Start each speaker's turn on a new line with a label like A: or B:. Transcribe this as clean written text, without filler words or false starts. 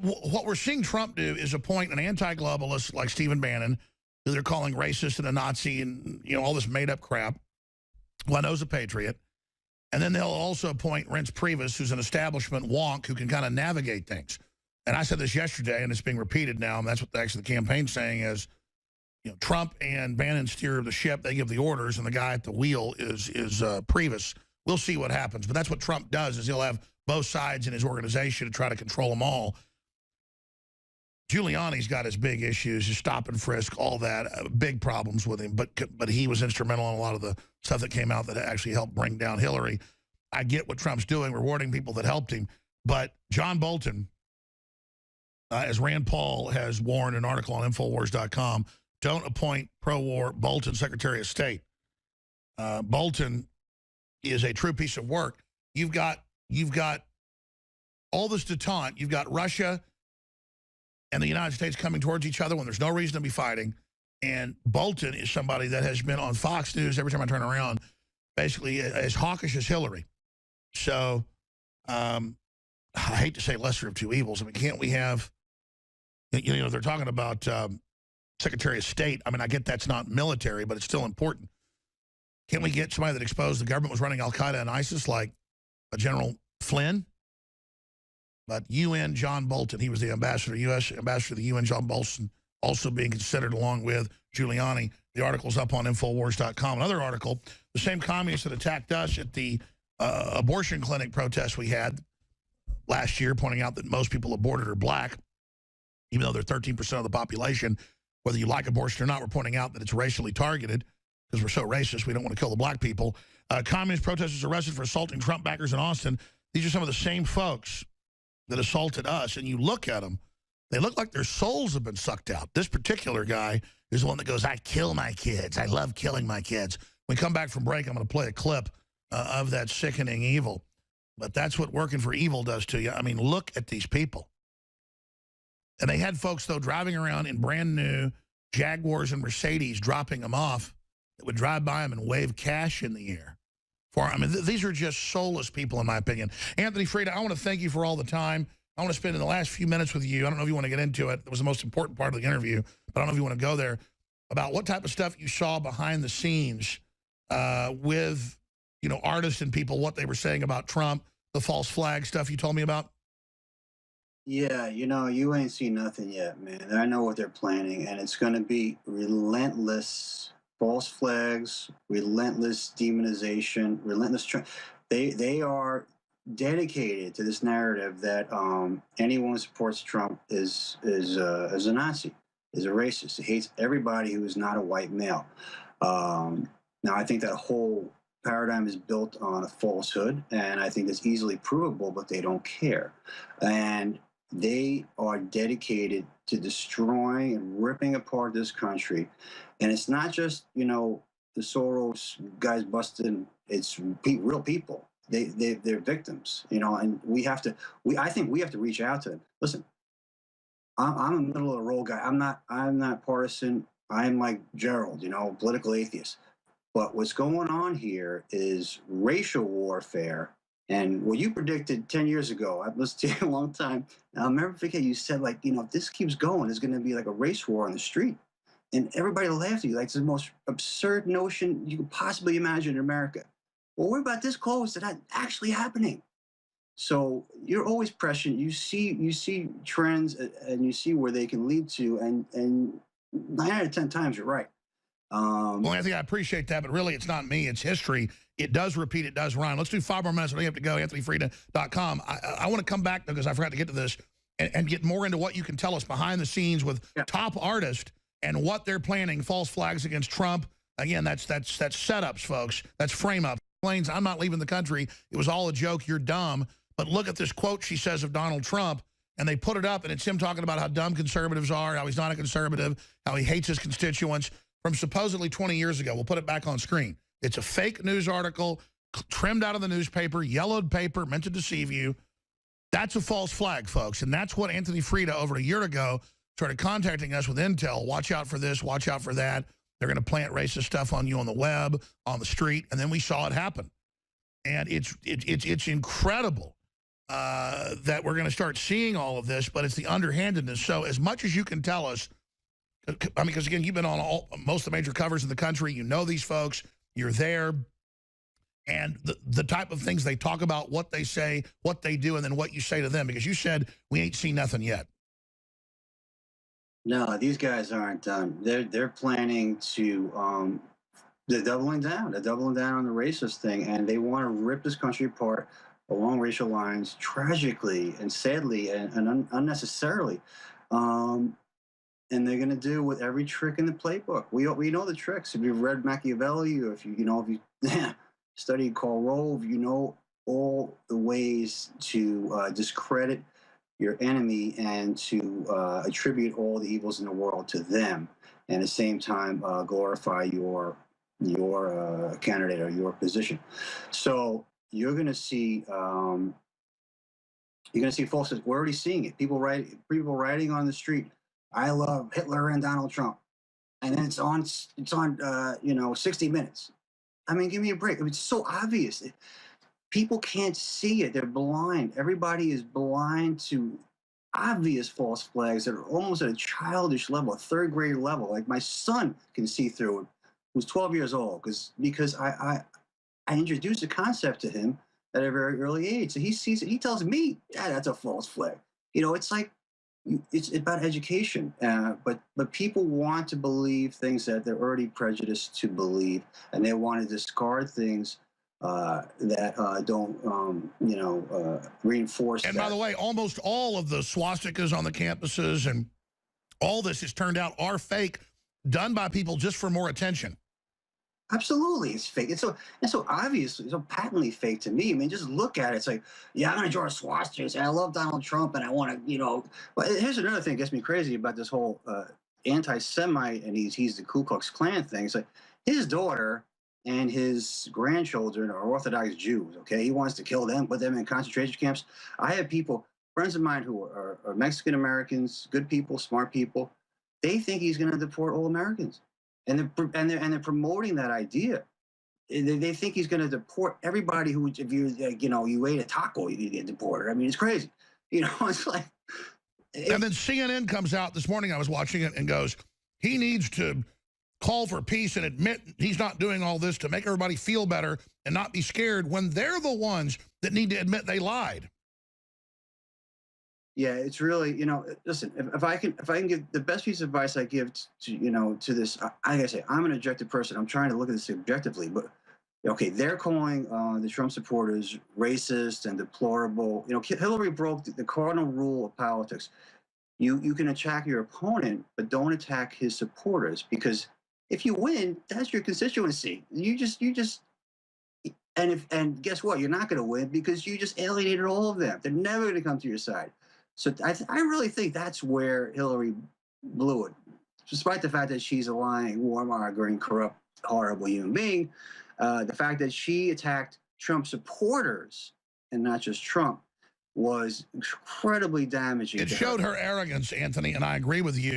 A: what we're seeing Trump do is appoint an anti-globalist like Stephen Bannon, who they're calling racist and a Nazi and, you know, all this made-up crap, who I know is a patriot. And then they'll also appoint Reince Priebus, who's an establishment wonk who can kind of navigate things. And I said this yesterday, and it's being repeated now, and that's what actually the campaign's saying is, you know, Trump and Bannon steer the ship. They give the orders, and the guy at the wheel is Priebus. We'll see what happens. But that's what Trump does, is he'll have both sides in his organization to try to control them all. Giuliani's got his big issues, his stop and frisk, all that, big problems with him. But he was instrumental in a lot of the stuff that came out that actually helped bring down Hillary. I get what Trump's doing, rewarding people that helped him. But John Bolton, as Rand Paul has warned in an article on Infowars.com, don't appoint pro-war Bolton Secretary of State. Bolton is a true piece of work. You've got all this detente. You've got Russia and the United States coming towards each other when there's no reason to be fighting. And Bolton is somebody that has been on Fox News every time I turn around, basically as hawkish as Hillary. So I hate to say lesser of two evils. I mean, can't we have, you know, they're talking about Secretary of State. I mean, I get that's not military, but it's still important. Can't we get somebody that exposed the government was running Al-Qaeda and ISIS like a General Flynn? But UN John Bolton, he was the ambassador, U.S. ambassador to the UN, John Bolton, also being considered along with Giuliani. The article's up on Infowars.com. Another article, the same communists that attacked us at the abortion clinic protest we had last year, pointing out that most people aborted are black, even though they're 13% of the population. Whether you like abortion or not, we're pointing out that it's racially targeted because we're so racist, we don't want to kill the black people. Communist protesters arrested for assaulting Trump backers in Austin. These are some of the same folks that assaulted us, and you look at them, they look like their souls have been sucked out. This particular guy is the one that goes, I kill my kids. I love killing my kids. When we come back from break, I'm going to play a clip of that sickening evil. But that's what working for evil does to you. I mean, look at these people. And they had folks, though, driving around in brand new Jaguars and Mercedes, dropping them off, that would drive by them and wave cash in the air. I mean, these are just soulless people, in my opinion. Anthony Freda, I want to thank you for all the time. I want to spend the last few minutes with you. I don't know if you want to get into it. It was the most important part of the interview, but I don't know if you want to go there, about what type of stuff you saw behind the scenes with, you know, artists and people, what they were saying about Trump, the false flag stuff you told me about.
B: Yeah, you know, you ain't seen nothing yet, man. I know what they're planning, and it's going to be relentless false flags, relentless demonization, relentless. They are dedicated to this narrative that anyone who supports Trump is a Nazi, is a racist. He hates everybody who is not a white male. Now, I think that whole paradigm is built on a falsehood, and I think it's easily provable, but they don't care. And they are dedicated to destroying and ripping apart this country. And it's not just, you know, the Soros guys busting, it's real people. They're victims, you know, and I think we have to reach out to them. Listen, I'm a middle of the road guy. I'm not partisan. I'm like Gerald, you know, political atheist. But what's going on here is racial warfare. And what you predicted 10 years ago, I've listened to you a long time. And I'll never forget, you said, like, you know, if this keeps going, there's going to be like a race war on the street. And everybody laughed at you. Like, it's the most absurd notion you could possibly imagine in America. Well, we're about this close to that actually happening. So you're always prescient. You see trends and you see where they can lead to. And 9 out of 10 times, you're right.
A: Well, Anthony, I appreciate that, but really it's not me. It's history. It does repeat. It does rhyme. Let's do 5 more minutes. I know you have to go, AnthonyFreda.com. I want to come back, because I forgot to get to this, and get more into what you can tell us behind the scenes with top artists and what they're planning, false flags against Trump. Again, that's setups, folks. That's frame-up. Planes, I'm not leaving the country. It was all a joke. You're dumb. But look at this quote she says of Donald Trump, and they put it up, and it's him talking about how dumb conservatives are, how he's not a conservative, how he hates his constituents, from supposedly 20 years ago. We'll put it back on screen. It's a fake news article, trimmed out of the newspaper, yellowed paper, meant to deceive you. That's a false flag, folks. And that's what Anthony Freda, over a year ago, started contacting us with intel. Watch out for this, watch out for that. They're going to plant racist stuff on you on the web, on the street. And then we saw it happen. And it's incredible that we're going to start seeing all of this, but it's the underhandedness. So as much as you can tell us, I mean, because again, you've been on most of the major covers in the country. You know these folks. You're there. And the type of things they talk about, what they say, what they do, and then what you say to them. Because you said, we ain't seen nothing yet.
B: No, these guys aren't done. They're planning to they're doubling down. They're doubling down on the racist thing, and they want to rip this country apart along racial lines, tragically and sadly and unnecessarily. Um, and they're going to do with every trick in the playbook. We know the tricks. If you've read Machiavelli, or if you studied Karl Rove, you know all the ways to discredit your enemy and to attribute all the evils in the world to them, and at the same time glorify your candidate or your position. So you're going to see false. We're already seeing it. People writing on the street, "I love Hitler and Donald Trump," and then it's on 60 Minutes. I mean, give me a break. I mean, it's so obvious. People can't see it. They're blind. Everybody is blind to obvious false flags that are almost at a childish level, a third grade level. Like my son can see through it, who's 12 years old, because I introduced the concept to him at a very early age. So he sees it. He tells me, "Dad, that's a false flag." It's like it's about education. But people want to believe things that they're already prejudiced to believe, and they want to discard things that don't, reinforce
A: And
B: that.
A: by the way, almost all of the swastikas on the campuses and all this has turned out are fake, done by people just for more attention.
B: Absolutely, it's fake. It's so obvious, it's so patently fake to me. I mean, just look at it. It's like, yeah, I'm gonna draw a swastika. And I love Donald Trump, and I want to, But here's another thing that gets me crazy about this whole anti-Semite, and he's the Ku Klux Klan thing. It's like his daughter and his grandchildren are Orthodox Jews. Okay, he wants to kill them, put them in concentration camps. I have friends of mine who are Mexican Americans, good people, smart people. They think he's going to deport all Americans, and they're promoting that idea. They think he's going to deport everybody who, if you ate a taco, you get deported. I mean, it's crazy. It's like.
A: And then CNN comes out this morning, I was watching it, and goes, he needs to call for peace and admit he's not doing all this to make everybody feel better and not be scared, when they're the ones that need to admit they lied.
B: Yeah, it's really, listen, if I can give the best piece of advice I give to this, I gotta say, I'm an objective person. I'm trying to look at this objectively, but okay, they're calling the Trump supporters racist and deplorable. Hillary broke the cardinal rule of politics. You can attack your opponent, but don't attack his supporters, because if you win, that's your constituency. You just and guess what? You're not going to win because you just alienated all of them. They're never going to come to your side. So I really think that's where Hillary blew it, despite the fact that she's a lying, warmongering, corrupt, horrible human being. The fact that she attacked Trump supporters and not just Trump was incredibly damaging.
A: It showed her arrogance, Anthony, and I agree with you.